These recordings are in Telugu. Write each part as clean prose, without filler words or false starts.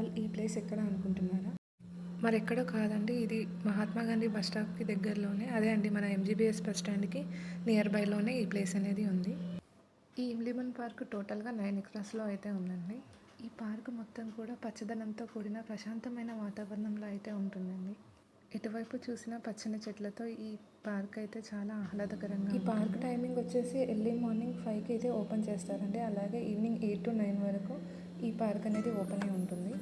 ఆల్ ఈ ప్లేస్ ఎక్కడ అనుకుంటున్నారా? మరెక్కడో కాదండి, ఇది మహాత్మా గాంధీ బస్ స్టాప్కి దగ్గరలోనే, అదే అండి మన ఎంజీబీఎస్ బస్ స్టాండ్కి నియర్ బైలోనే ఈ ప్లేస్ అనేది ఉంది. ఈ ఇమ్లిబన్ పార్క్ టోటల్గా 9 ఎకరాస్లో అయితే ఉందండి. ఈ పార్క్ మొత్తం కూడా పచ్చదనంతో కూడిన ప్రశాంతమైన వాతావరణంలో అయితే ఉంటుందండి. ఎటువైపు చూసినా పచ్చని చెట్లతో ఈ పార్క్ అయితే చాలా ఆహ్లాదకరంగా ఈ పార్క్ టైమింగ్ వచ్చేసి ఎర్లీ మార్నింగ్ 5కి అయితే ఓపెన్ చేస్తారండి. అలాగే ఈవినింగ్ 8 to 9 వరకు ఈ పార్క్ అనేది ఓపెన్ అయి ఉంటుంది.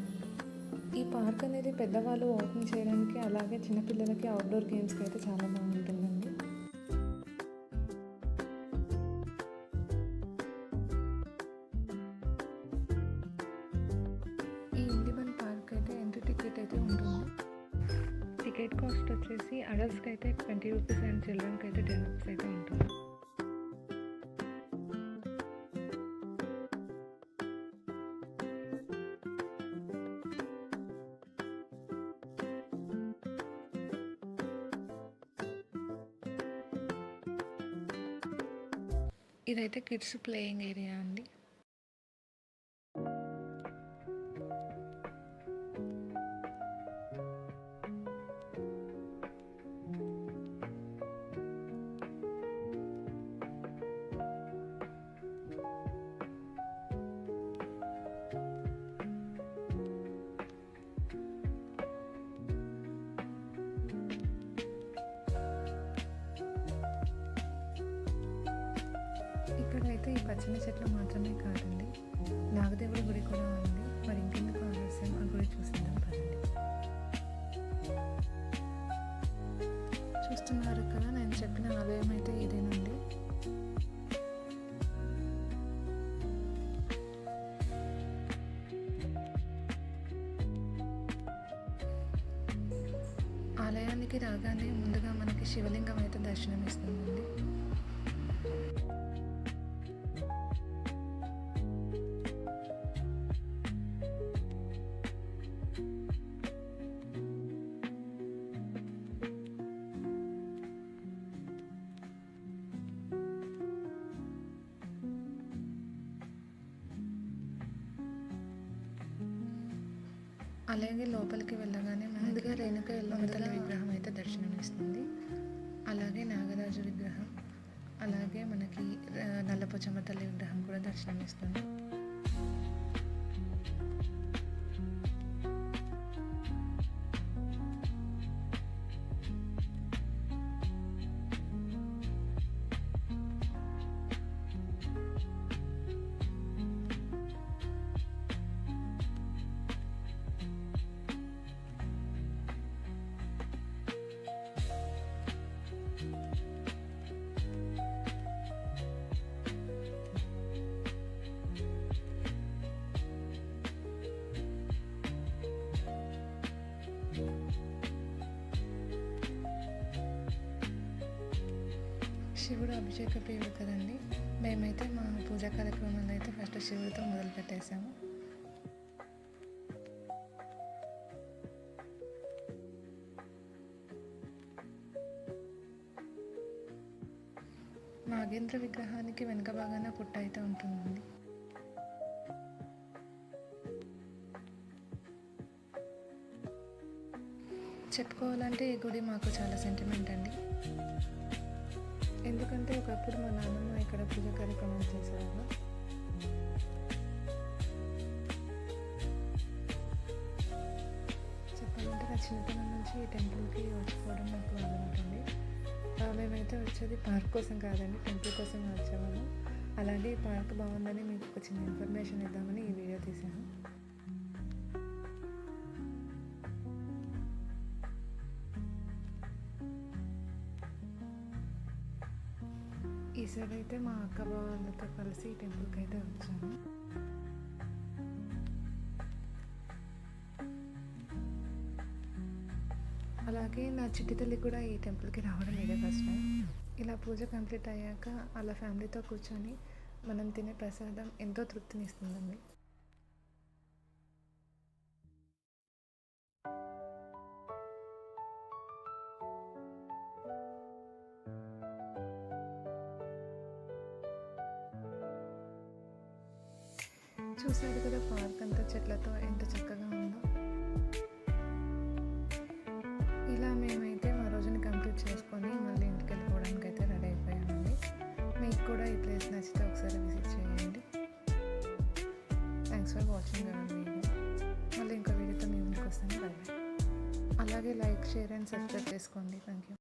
ఈ పార్క్ అనేది పెద్దవాళ్ళు వాకింగ్ చేయడానికి, అలాగే చిన్నపిల్లలకి అవుట్డోర్ గేమ్స్కి అయితే చాలా బాగుంటుందండి. ఈ ఇండిబన్ పార్క్ అయితే ఎంట్రీ టికెట్ అయితే ఉంటుంది. టికెట్ కాస్ట్ వచ్చేసి అడల్ట్స్కి అయితే 20 రూపీస్ అండ్ చిల్డ్రన్కి అయితే 10 రూపీస్ అయితే ఉంటుంది. ఇదైతే కిడ్స్ ప్లేయింగ్ ఏరియా అండి. ఇక్కడైతే ఈ పచ్చని చెట్లు మాత్రమే కాదండి, నాగదేవుడి గుడి కూడా ఉంది. మరి ఇంకెందుకు ఆలస్యం, ఆ గుడి చూసిందాం పదండి. చూస్తున్నారు కదా, నేను చెప్పిన ఆలయం అయితే ఇదేనండి. ఆలయానికి రాగానే ముందుగా మనకి శివలింగం అయితే దర్శనమిస్తుందండి. అలాగే లోపలికి వెళ్ళగానే ముందుగా రేణుక ఎల్లమ్మ తల్లి విగ్రహం అయితే దర్శనమిస్తుంది. అలాగే నాగరాజు విగ్రహం, అలాగే మనకి నల్లపోచమ్మ తల్లి విగ్రహం కూడా దర్శనమిస్తుంది. శివుడు అభిషేక ప్రియుడు కదండి, మేమైతే మా పూజా కార్యక్రమాలు అయితే ఫస్ట్ శివుడితో మొదలు పెట్టేశాము. నాగేంద్ర విగ్రహానికి వెనుక భాగాన పుట్ట అయితే ఉంటుందండి. చెప్పుకోవాలంటే ఈ గుడి మాకు చాలా సెంటిమెంట్ అండి. ఎందుకంటే ఒకప్పుడు మా నాన్నమ్మ ఇక్కడ పూజ కార్యక్రమం చేసేవాళ్ళు. చెప్పాలంటే నా చిన్నతనం నుంచి ఈ టెంపుల్కి వచ్చిపోవడం నాకు అలవాటండి. మేమైతే వచ్చేది పార్క్ కోసం కాదండి, టెంపుల్ కోసం వచ్చేవాళ్ళం. అలాగే ఈ పార్క్ బాగుందని మీకు ఒక చిన్న ఇన్ఫర్మేషన్ ఇద్దామని ఈ వీడియో తీశాను. ఈసారి అయితే మా అక్క వాళ్ళతో కలిసి టెంపుల్కి అయితే వచ్చాను. అలాగే నా చిట్టి తల్లి కూడా ఈ టెంపుల్కి రావడం ఇదే ఫస్ట్ టైం. ఇలా పూజ కంప్లీట్ అయ్యాక అలా ఫ్యామిలీతో కూర్చొని మనం తినే ప్రసాదం ఎంతో తృప్తినిస్తుందండి. చూసారు కదా, పార్క్ అంతా చెట్లతో ఎంత చక్కగా ఉందో. అలాగే లైక్ షేర్ అండ్ సబ్స్క్రైబ్ చేసుకోండి. Thank you.